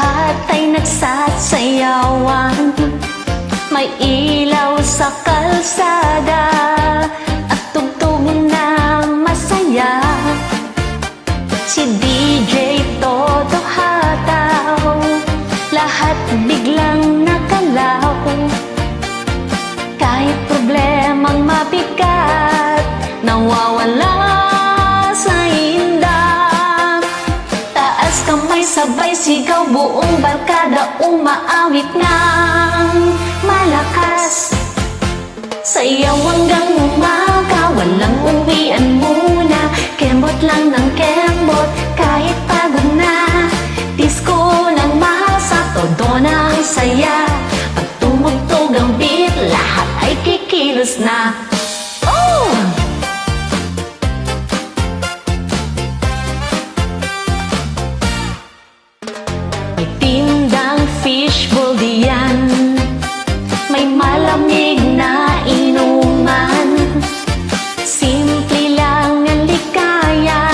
Lahat ay nagsasayawan, may ilaw sa kalsada at tugtog na masaya. Si DJ todo hataw, lahat biglang nakalaw. Kahit problemang mabigat, nawawala sa inda. Taas kamay sabay sigaw, buong barkada umaawit ng malakas. Sayaw hanggang umaga, walang uwian muna. Kembot lang ng kembot, kahit pagod na. Disco ng masa, todo na ang saya. Pag tumugtog ang beat, lahat ay kikilos na. Oh! May tindang fishbowl diyan, may malamig na inuman. Simple lang ang likaya,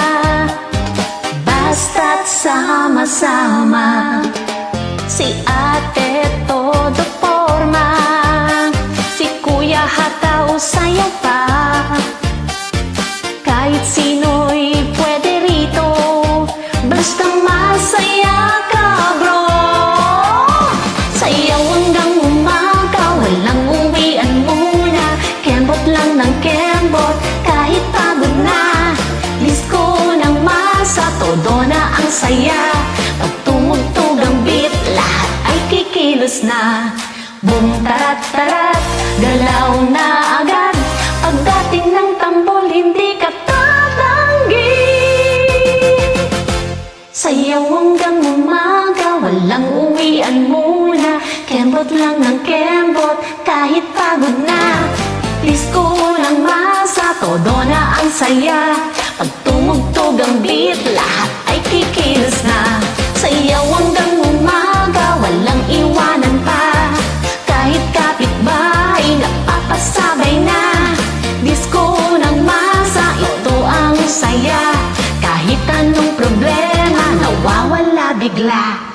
basta't sama-sama. Si ate todo forma, si kuya hataw sayaw pa. Kahit sino'y pwede rito, basta masaya ka bro. Sayaw hanggang umaga, walang uwian muna. Kembot lang ng kembot, kahit pagod na. Disco ng masa, todo na ang saya. Pag tumugtog ang beat, lahat ay kikilos na. Boom tarat tarat, galaw na agad. Pagdating ng tambol, hindi ka tatanggi. Sayaw hanggang umaga, walang uwian muna. Kembot lang ng kembot, kahit pagod na. Disco ng masa, todo na ang saya. Pag tumugtog ang beat, lahat ay kikilos na. Sayaw hanggang umaga, walang iwanan pa. Kahit kapitbahay, napapasabay na. Disco ng masa, ito ang saya. Kahit anong problema, nawawala bigla.